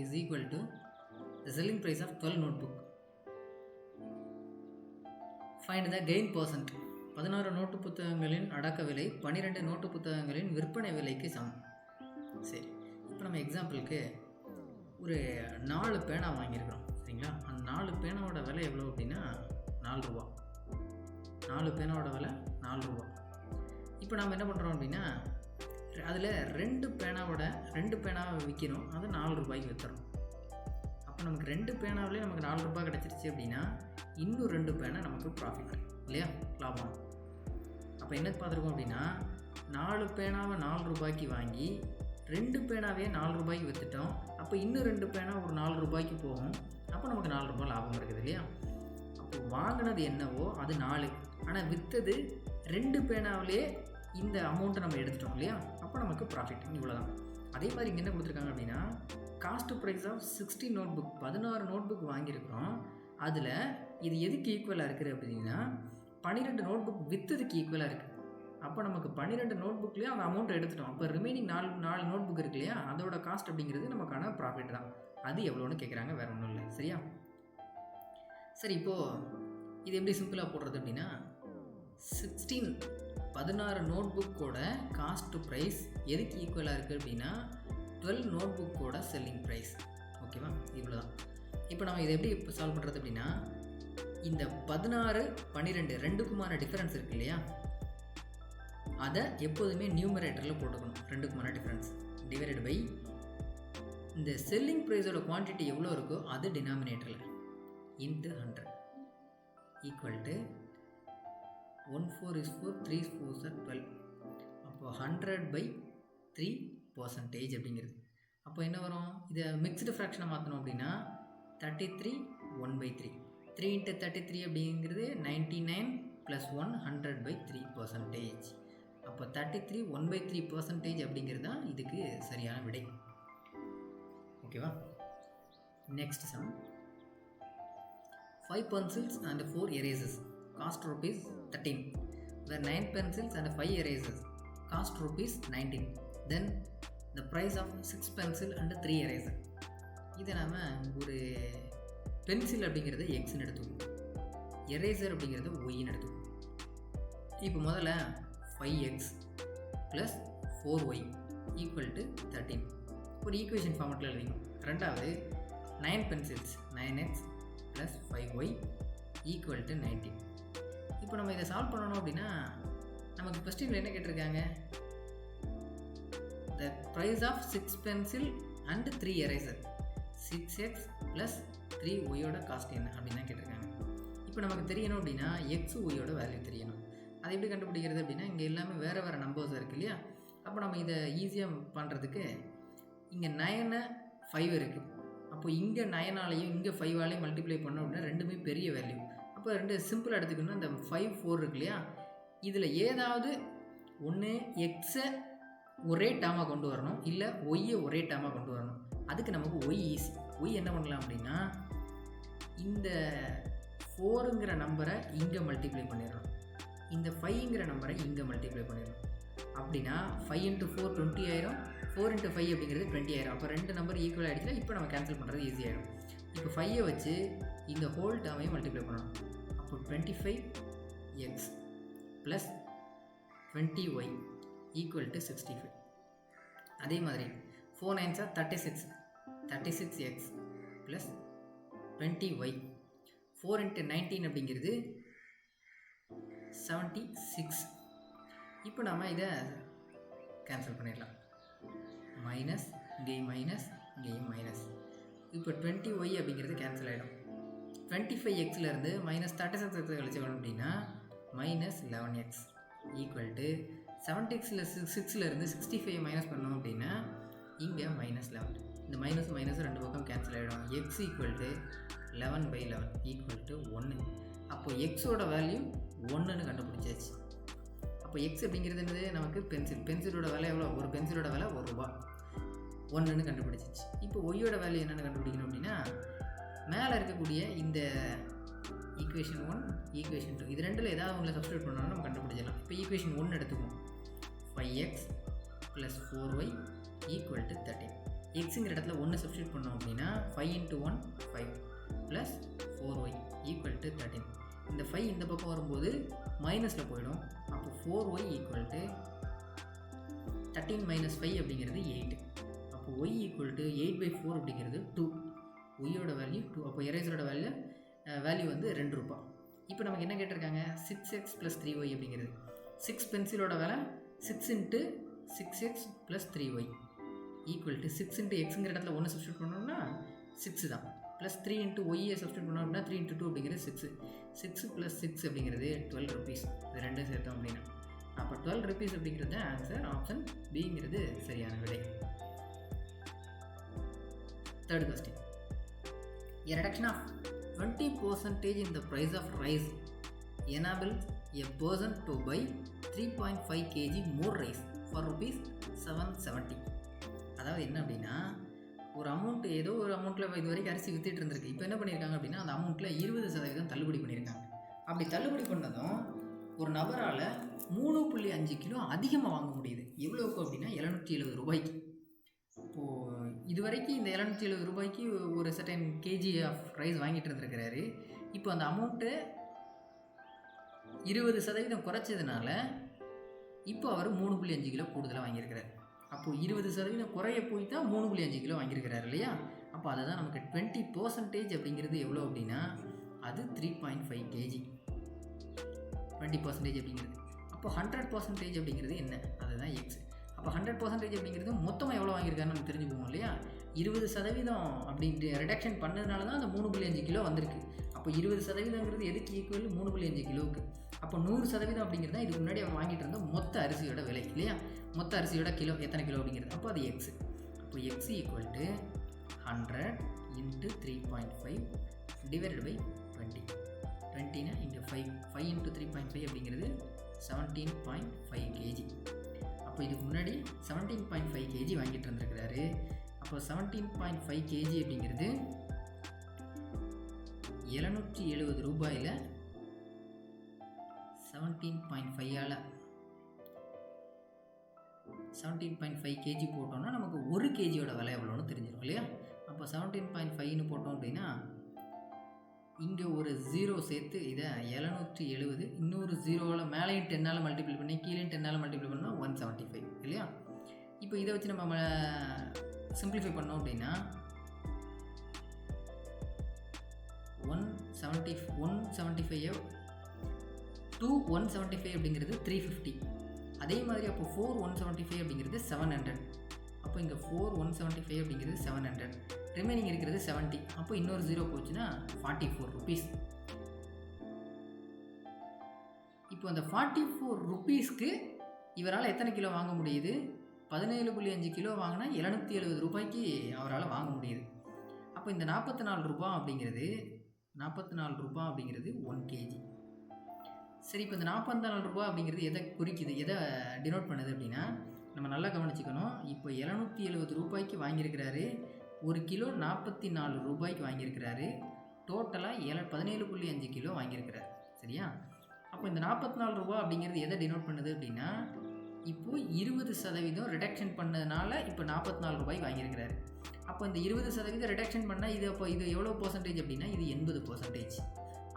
is equal to the selling price of 12 notebook. Find the gain percent. 16 note புத்தகங்களின் அடக்க விலை 12 note புத்தகங்களின் விற்பனை விலைக்கு சமம். சரி, இப்போ நம்ம எக்ஸாம்பிளுக்கு ஒரு 4 பேனா வாங்கியிருக்கிறோம். சரிங்களா? அந்த 4 பேனாவோட விலை எவ்வளோ அப்படின்னா 4 ரூபா. 4 பேனாவோட விலை 4 ரூபா. இப்போ நம்ம என்ன பண்ணுறோம் அப்படின்னா அதில் 2 பேனாவை விற்கிறோம். அதை 4 ரூபாய்க்கு விற்றுறோம். அப்போ நமக்கு 2 பேனாவிலே நமக்கு 4 ரூபாய் கிடச்சிருச்சு அப்படின்னா இன்னும் 2 பேனா நமக்கு ப்ராஃபிட் இல்லையா, லாபம். அப்போ என்ன பார்த்துருக்கோம் அப்படின்னா 4 பேனாவை 4 ரூபாய்க்கு வாங்கி 2 பேனாவே 4 ரூபாய்க்கு விற்றுட்டோம். அப்போ இன்னும் 2 பேனா ஒரு 4 ரூபாய்க்கு போகும். அப்போ நமக்கு 4 ரூபாய் லாபம் இருக்குது இல்லையா. அப்போ வாங்கினது என்னவோ அது 4, ஆனால் விற்றது 2 பேனாவிலே இந்த அமௌண்ட்டை நம்ம எடுத்துட்டோம் இல்லையா. அப்போ நமக்கு ப்ராஃபிட் இவ்வளோதான். அதே மாதிரி இங்கே என்ன கொடுத்துருக்காங்க அப்படின்னா cost price of 16 notebook, 16 notebook வாங்கியிருக்கிறோம். அதில் இது எதுக்கு ஈக்குவலாக இருக்குது அப்படின்னா 12 நோட்புக் விற்றதுக்கு ஈக்குவலாக இருக்குது. அப்போ நமக்கு 12 நோட்புக்லேயும் அந்த அமௌண்ட்டை எடுத்துட்டோம். அப்போ ரிமைனிங் 4 நோட்புக் இருக்கு இல்லையா, அதோட காஸ்ட் அப்படிங்கிறது நமக்கான ப்ராஃபிட் தான். அது எவ்வளோன்னு கேட்குறாங்க, வேறு ஒன்றும் இல்லை. சரியா? சரி, இப்போது இது எப்படி சிம்பிளாக போடுறது அப்படின்னா 16 நோட்புக்கோட காஸ்ட் ப்ரைஸ் எதுக்கு ஈக்குவலாக இருக்குது அப்படின்னா 12 நோட்புக்கோட செல்லிங் ப்ரைஸ். ஓகேவா? இவ்வளோ தான். இப்போ நம்ம இதை எப்படி இப்போ சால்வ் பண்ணுறது அப்படின்னா இந்த 16, 12 ரெண்டுக்குமான டிஃப்ரென்ஸ் இருக்குது இல்லையா, அதை எப்போதுமே நியூமரேட்டரில் போட்டுக்கணும். ரெண்டுக்குமான டிஃப்ரென்ஸ் டிவைடட் பை இந்த செல்லிங் ப்ரைஸோட குவான்டிட்டி எவ்வளோ இருக்கோ அது டினாமினேட்டரில் into 100 equal to 1 4 is 4, 3 4s are 12. அப்போது 100/3% அப்படிங்கிறது. அப்போ என்ன வரும், இதை மிக்ஸ்டு ஃப்ராக்ஷனை மாற்றணும் அப்படின்னா 33 1/3. 3 × 33 அப்படிங்கிறது 99 + 1 100/3%. அப்போ 33 1/3% அப்படிங்கிறது தான் இதுக்கு சரியான விடை. ஓகேவா? Next sum. 5 pencils and 4 erasers cost ₹13. Where 9 pencils and 5 erasers cost ₹19. Then the price of 6 pencil and 3 eraser. இதை நாம் ஒரு பென்சில் அப்படிங்கிறத எக்ஸ்ன்னு எடுத்துக்கணும், எரேசர் அப்படிங்கிறத ஒய்ன்னு எடுத்துக்கணும். இப்போ முதல்ல 5x + 4y = 13 ஒரு ஈக்குவேஷன் ஃபார்மெட்டில் எழுதிக்கணும். ரெண்டாவது 9 பென்சில்ஸ் 9x + 5y = 19. இப்போ நம்ம இதை சால்வ் பண்ணணும் அப்படின்னா நமக்கு கொஸ்டினில் என்ன கேட்டிருக்காங்க, the price of 6 pencil and 3 eraser, 6x + 3yயோட cost என்ன அப்படின்னு தான் கேட்டிருக்காங்க. இப்போ நமக்கு தெரியணும் அப்படின்னா எக்ஸ் ஒய்யோட வேல்யூ தெரியணும். அதை எப்படி கண்டுபிடிக்கிறது அப்படின்னா இங்கே எல்லாமே வேறு வேறு நம்பர்ஸ் இருக்குது இல்லையா. அப்போ நம்ம இதை ஈஸியாக பண்ணுறதுக்கு இங்கே 9 5 இருக்குது. அப்போ இங்கே 9ஆலையும் இங்கே 5ஆலையும் மல்டிப்ளை பண்ணோம் அப்படின்னா ரெண்டுமே பெரிய வேல்யூ. அப்போ ரெண்டு சிம்பிளாக எடுத்துக்கணும்னா இந்த 5 4 இருக்கு இல்லையா, இதில் ஏதாவது ஒன்று எக்ஸை ஒரே டேர்மாக கொண்டு வரணும், இல்லை ஒய்யை ஒரே டேர்மாக கொண்டு வரணும். அதுக்கு நமக்கு ஒய் ஈஸி. ஒய் என்ன பண்ணலாம் அப்படின்னா இந்த 4ங்கிற நம்பரை இங்கே மல்டிப்ளை பண்ணிடணும், இந்த 5ங்கிற நம்பரை இங்கே மல்டிப்ளை பண்ணிடணும். அப்படின்னா 5 × 4 20 ஆயிரும், 4 × 5 அப்படிங்கிறது 20 ஆயிரும். அப்போ ரெண்டு நம்பர் ஈக்குவல் ஆகிடுச்சுன்னா இப்போ நம்ம கேன்சல் பண்ணுறது ஈஸி ஆகிடும். இப்போ 5ஐ வச்சு இந்த ஹோல் டேர்மையும் மல்டிப்ளை பண்ணணும். அப்போ 25x + 20y = 65. அதே மாதிரி 4 9s are 36, 36x + 20y. 4 × 19 அப்படிங்கிறது 76. இப்போ நம்ம இதை கேன்சல் பண்ணிடலாம். மைனஸ் இங்கேயும் மைனஸ் இங்கேயும் மைனஸ். இப்போ 20y அப்படிங்கிறது கேன்சல் ஆகிடும். 25xலேருந்து -36x கழிச்சோம் அப்படின்னா -11x = 76லேருந்து 65 மைனஸ் பண்ணோம் அப்படின்னா இங்கே -11. இந்த மைனஸ் ரெண்டு பக்கம் கேன்சல் ஆகிடும். x = 11/11 = 1. அப்போ எக்ஸோட வேல்யூ 1ன்னு கண்டுபிடிச்சாச்சு. அப்போ எக்ஸ் அப்படிங்கிறது என்னது, நமக்கு பென்சிலோட விலை எவ்வளோ, ஒரு பென்சிலோட விலை ₹1, 1ன்னு கண்டுபிடிச்சிச்சு. இப்போ ஒய்யோட வேல்யூ என்னென்னு கண்டுபிடிக்கணும் அப்படின்னா மேலே இருக்கக்கூடிய இந்த ஈக்குவேஷன் 1 ஈக்குவேஷன் 2 இது ரெண்டில் ஏதாவது ஒன்றில் சப்ஸ்டியூட் பண்ணாலும் நம்ம கண்டுபிடிச்சிடலாம். இப்போ ஈக்குவேஷன் 1 எடுத்துக்குவோம். 5x + 4y = 13. எக்ஸுங்கிற இடத்துல 1 சப்ஸ்டியூட் பண்ணோம் அப்படின்னா 5 × 1 5 ப்ளஸ் 4y ஈக்குவல் டு 13. இந்த 5 இந்த பக்கம் வரும்போது மைனஸில் போயிடும். அப்போ 4y ஈக்குவல் டு 13 மைனஸ் 5 அப்படிங்கிறது 8. அப்போ y ஈக்குவல் டு 8/4 அப்படிங்கிறது 2. ஒய்யோட வேல்யூ 2. அப்போ எரேசரோட வேல்யூ வந்து 2 ரூபாய். இப்போ நமக்கு என்ன கேட்டிருக்காங்க, 6x + 3y அப்படிங்கிறது. 6 பென்சிலோட வேலை 6 × 6x + 3y ஈக்குவல் டு 6 × xங்கிற இடத்துல 1 சப்ஸ்டியூட் பண்ணோம்னா 6 தான். ப்ளஸ் 3 × ஒய்யை சப்ஸ்டியூட் பண்ணோம் அப்படின்னா 3 × 2 அப்படிங்கிறது 6. 6 + 6 அப்படிங்கிறது 12 rupees. இது ரெண்டும் சேர்த்தோம் அப்படின்னா அப்போ 12 rupees அப்படிங்கிறது ஆன்சர். ஆப்ஷன் பிங்கிறது சரியான விடை. Third question. A reduction of 20% in the price of rice enables a person to buy 3.5 kg more rice for rupees 770. அதாவது என்ன அப்படின்னா, ஒரு அமௌண்ட் ஏதோ ஒரு அமௌண்ட்டில் இது வரைக்கும் அரிசி வித்துட்டு இருந்திருக்கு. இப்போ என்ன பண்ணியிருக்காங்க அப்படின்னா, அந்த அமௌண்ட்டில் 20% தள்ளுபடி பண்ணியிருக்காங்க. அப்படி தள்ளுபடி பண்ணதும் ஒரு நபரால் 3.5 கிலோ அதிகமாக வாங்க முடியுது. எவ்வளோக்கு அப்படின்னா 770 ரூபாய்க்கு. இப்போது இது வரைக்கும் இந்த 770 ரூபாய்க்கு ஒரு சர்டன் கேஜி ஆஃப் ரைஸ் வாங்கிட்டு இருந்திருக்கிறாரு. இப்போ அந்த அமௌண்ட்டு 20% குறைச்சதுனால இப்போ அவர் 3.5 கிலோ கூடுதலாக வாங்கியிருக்கிறார். அப்போது 20% குறைய போய் தான் 3.5 கிலோ வாங்கியிருக்கிறார் இல்லையா? அப்போ அதை தான் நமக்கு 20% அப்படிங்கிறது எவ்வளோ அப்படின்னா அது 3.5 kg. 20% அப்படிங்கிறது. அப்போ 100% அப்படிங்கிறது என்ன, அதுதான் எக்ஸ். அப்போ 100% அப்படிங்கிறது மொத்தமாக எவ்வளோ வாங்கியிருக்காருன்னு நம்ம தெரிஞ்சுக்குவோம் இல்லையா? 20% அப்படின்ட்டு ரிடக்ஷன் பண்ணதுனால தான் அந்த 3.5 கிலோ வந்திருக்கு. அப்போ 20%ங்கிறது எதுக்கு ஈக்குவல்? 3.5 கிலோவுக்கு. அப்போ 100% அப்படிங்கிறது தான் இதுக்கு முன்னாடி அவன் வாங்கிட்டு இருந்த மொத்த அரிசியோட விலை இல்லையா? மொத்த அரிசியோட கிலோ எத்தனை கிலோ அப்படிங்கிறது. அப்போ அது எக்ஸ். அப்போ x equal to 100 × 3.5 divided by 20. 20னா இங்கே 5 × 3.5 அப்படிங்கிறது 17.5 kg. அப்போ இதுக்கு முன்னாடி 17.5 kg வாங்கிட்டு இருந்திருக்கிறாரு. அப்போ 17.5 kg அப்படிங்கிறது 770 ரூபாயில் 17.5ஆல் 17.5 kg போட்டோம்னா நமக்கு 1 kgயோட விலை எவ்வளோன்னு தெரிஞ்சிடும் இல்லையா? அப்போ 17.5ன்னு போட்டோம் அப்படின்னா இங்கே ஒரு 0 சேர்த்து இதை 770, இன்னொரு 0வில் மேலேயும் 10ஆல் மல்டிப்ளை பண்ணி கீழேயும் 10ஆல் மல்டிப்ளை பண்ணால் 175 இல்லையா? இப்போ இதை வச்சு நம்ம சிம்பிளிஃபை பண்ணோம் அப்படின்னா 175 to 175 அப்படிங்கிறது 350. அதே மாதிரி அப்போ 4 175 அப்படிங்கிறது 700. அப்போ இங்கே 4 175 அப்படிங்கிறது 700. ரிமைனிங் இருக்கிறது 70. அப்போ இன்னொரு 0 போச்சுன்னா 44 rupees. இப்போ அந்த 44 rupeesக்கு இவரால் எத்தனை கிலோ வாங்க முடியுது? 17.5 கிலோ வாங்கினா 770 ரூபாய்க்கு அவரால் வாங்க முடியுது. அப்போ இந்த 44 ரூபா அப்படிங்கிறது 1 kg. சரி, இப்போ இந்த 44 ரூபா அப்படிங்கிறது எதை குறிக்குது, எதை டினோட் பண்ணுது அப்படின்னா நம்ம நல்லா கவனிச்சுக்கணும். இப்போ 770 ரூபாய்க்கு வாங்கியிருக்கிறாரு. 1 கிலோ 44 ரூபாய்க்கு வாங்கியிருக்கிறாரு. டோட்டலாக 17.5 கிலோ வாங்கியிருக்கிறார். சரியா? அப்போ இந்த 44 ரூபா அப்படிங்கிறது எதை டினோட் பண்ணுது அப்படின்னா இப்போது 20% ரிடக்ஷன் பண்ணதுனால இப்போ 44 ரூபாய்க்கு வாங்கியிருக்கிறாரு. அப்போ இந்த 20% ரிடக்ஷன் பண்ணால் இது அப்போ இது எவ்வளோ பர்சன்டேஜ் அப்படின்னா இது 80%.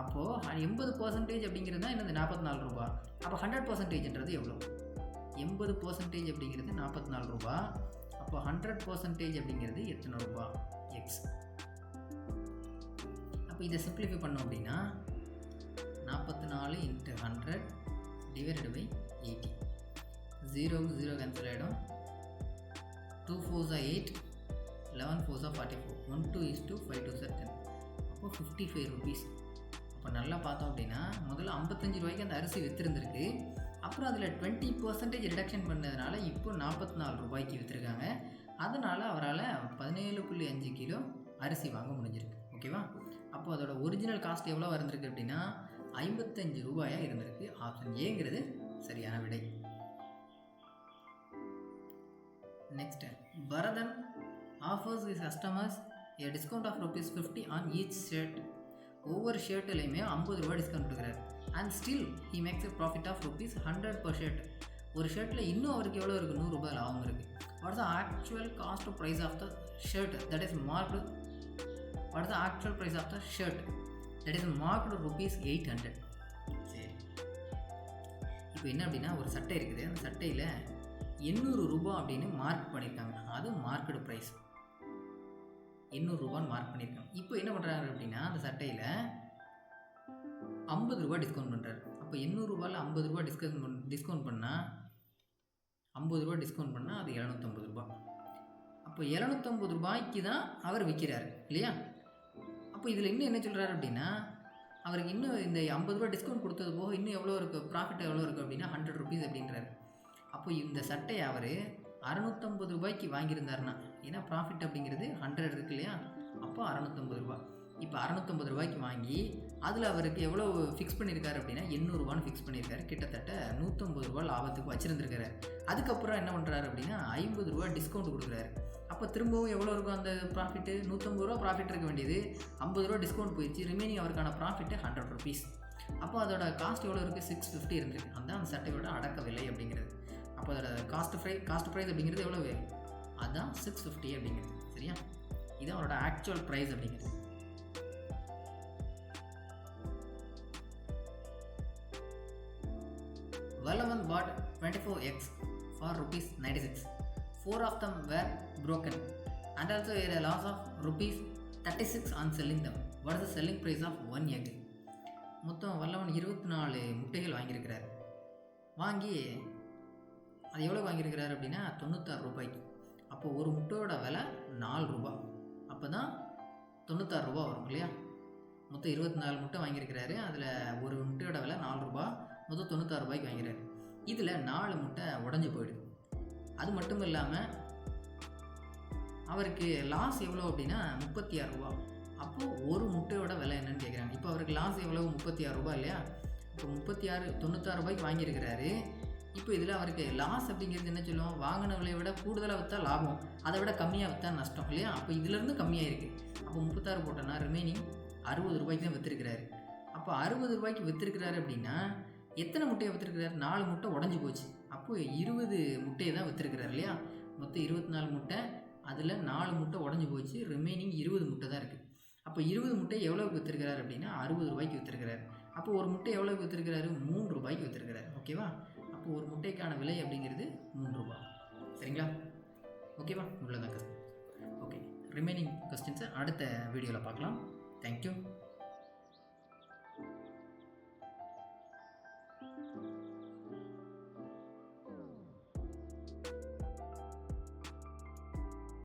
அப்போது 80% அப்படிங்கிறது தான் என்னது 44 ரூபா. அப்போ 100%ன்றது எவ்வளோ? 80% அப்படிங்கிறது 44 ரூபா. அப்போ 100% அப்படிங்கிறது எத்தனை ரூபா? எக்ஸ். அப்போ இதை சிம்பிளிஃபை பண்ணோம் அப்படின்னா 44 × 100 டிவைடட் பை 80. 0 கேன்சல் ஆகிடும். 2 4s are 8, 11 4s are 44, 1 2 is 2, 5 2s are 10. அப்போ 55 rupees. அப்போ நல்லா பார்த்தோம் அப்படின்னா முதல்ல 55 ரூபாய்க்கு அந்த அரிசி விற்றுருந்துருக்கு. அப்புறம் அதில் 20% ரிடக்ஷன் பண்ணதுனால இப்போ 44 ரூபாய்க்கு விற்றுருக்காங்க. அதனால் அவரால் 17.5 கிலோ அரிசி வாங்க முடிஞ்சிருக்கு. ஓகேவா? அப்போது அதோட ஒரிஜினல் காஸ்ட் எவ்வளோ இருந்திருக்கு அப்படின்னா 55 ரூபாயாக இருந்திருக்கு. ஆப்ஷன் ஏங்கிறது சரியான விடை. Next, Bharathan offers his customers a discount of ₹50 on each shirt. ஒவ்வொரு ஷர்ட்டுலையுமே 50 ரூபா டிஸ்கவுண்ட் கொடுக்குறாரு. And still he makes a profit of ₹100 per shirt. ஒரு ஷர்ட்டில் இன்னும் அவருக்கு எவ்வளோ இருக்குது, 100 ரூபாய் லாபம் இருக்குது. What is the actual cost price of the shirt that is marked, what is the actual price of the shirt that is marked ₹800. சரி, இப்போ என்ன அப்படின்னா ஒரு சட்டை இருக்குது, அந்த சட்டையில் 800 ரூபா அப்படின்னு மார்க் பண்ணியிருக்காங்க. அது மார்க்கெட் ப்ரைஸ் 800 ரூபான்னு மார்க் பண்ணியிருக்காங்க. இப்போ என்ன பண்ணுறாங்க அப்படின்னா அந்த சட்டையில் 50 ரூபா டிஸ்கவுண்ட் பண்ணுறாரு. அப்போ 800 ரூபாயில் 50 ரூபா டிஸ்கவுண்ட் பண்ணால் 50 ரூபா டிஸ்கவுண்ட் பண்ணால் அது 750 ரூபா. அப்போ 750 ரூபாய்க்கு தான் அவர் விற்கிறார் இல்லையா? அப்போ இதில் இன்னும் என்ன சொல்கிறாரு அப்படின்னா அவருக்கு இன்னும் இந்த 50 ரூபா டிஸ்கவுண்ட் கொடுத்தது போக இன்னும் எவ்வளோ இருக்குது, ப்ராஃபிட் எவ்வளோ இருக்குது அப்படின்னா 100 ருபீஸ் அப்படின்றாரு. அப்போ இந்த சட்டையை அவர் 650 ரூபாய்க்கு வாங்கியிருந்தாருன்னா, ஏன்னா ப்ராஃபிட் அப்படிங்கிறது 100 இருக்கு இல்லையா, அப்போ 650 ரூபா. இப்போ 650 ரூபாய்க்கு வாங்கி அதில் அவருக்கு எவ்வளோ ஃபிக்ஸ் பண்ணியிருக்காரு அப்படின்னா 800 ரூபான்னு ஃபிக்ஸ் பண்ணியிருக்காரு. கிட்டத்தட்ட 150 ரூபா லாபத்துக்கு வச்சுருந்துருக்காரு. அதுக்கப்புறம் என்ன பண்ணுறாரு அப்படின்னா 50 ரூபா டிஸ்கவுண்ட் கொடுக்குறாரு. அப்போ திரும்பவும் எவ்வளோ இருக்கும் அந்த ப்ராஃபிட்டு, 150 ரூபா ப்ராஃபிட் இருக்க வேண்டியது 50 ரூபா டிஸ்கவுண்ட் போயிடுச்சு. ரிமைனிங் அவருக்கான ப்ராஃபிட்டு 100 ருபீஸ். அப்போ அதோட காஸ்ட் எவ்வளோ இருக்குது, 650 இருந்திருக்கு. அதுதான் அந்த சட்டையோட அடக்க விலை அப்படிங்கிறது. அப்போ அதோட காஸ்ட் ப்ரைஸ் அப்படிங்கிறது எவ்வளவு, அதுதான் 650 அப்படிங்கிறது. சரியா, இது அவரோட ஆக்சுவல் ப்ரைஸ் அப்படிங்கிறது. Vallavan bought 24 eggs for ₹96. 4 of them were broken and also had a loss of ₹36 on selling them. What is the selling price of 1 egg? மொத்தம் வல்லவன் 24 முட்டைகள் வாங்கியிருக்கிறார். வாங்கி அது எவ்வளோ வாங்கியிருக்கிறார் அப்படின்னா 96 ரூபாய்க்கு. அப்போது ஒரு முட்டையோட விலை 4 ரூபா. அப்போ தான் 96 ரூபா வரும் இல்லையா? மொத்தம் 24 முட்டை வாங்கியிருக்கிறாரு. அதில் ஒரு முட்டையோட விலை 4 ரூபா, மொத்தம் 96 ரூபாய்க்கு வாங்கிறாரு. இதில் 4 முட்டை உடஞ்சி போயிடுது. அது மட்டும் இல்லாமல் அவருக்கு லாஸ் எவ்வளோ அப்படின்னா 36 ரூபா. அப்போது ஒரு முட்டையோட விலை என்னன்னு கேட்குறாங்க. இப்போ அவருக்கு லாஸ் எவ்வளோ, 36 ரூபா இல்லையா? இப்போ 96 ரூபாய்க்கு வாங்கியிருக்கிறாரு. இப்போ இதில் அவருக்கு லாஸ் அப்படிங்கிறது என்ன சொல்லுவோம், வாங்கின விலையை விட கூடுதலாக விற்றா லாபம், அதை விட கம்மியாக விற்றா நஷ்டம் இல்லையா? அப்போ இதிலேருந்து கம்மியாக இருக்குது. அப்போ 36 போட்டோன்னா ரிமைனிங் 60 ரூபாய்க்கு தான் விற்றுருக்கிறாரு. அப்போ 60 ரூபாய்க்கு விற்றுருக்கிறாரு அப்படின்னா எத்தனை முட்டையை விற்றுருக்கிறாரு, 4 முட்டை உடஞ்சி போச்சு. அப்போது 20 முட்டையை தான் விற்றுருக்கிறார் இல்லையா? மொத்தம் 24 முட்டை, அதில் 4 முட்டை உடஞ்சி போச்சு, ரிமைனிங் 20 முட்டை தான் இருக்குது. அப்போ 20 முட்டை எவ்வளோக்கு விற்றுருக்கிறார் அப்படின்னா 60 ரூபாய்க்கு விற்றுருக்கிறார். அப்போ ஒரு முட்டை எவ்வளோக்கு விற்றுருக்கிறாரு, 3 ரூபாய்க்கு விற்றுருக்கிறார். ஓகேவா? அப்போ ஒரு முட்டைக்கான விலை அப்படிங்கிறது 3 ரூபா. சரிங்களா? ஓகேவா? இவ்வளோதான். ஓகே, ரிமைனிங் கொஸ்டின்ஸை அடுத்த வீடியோவில் பார்க்கலாம். தேங்க்யூ.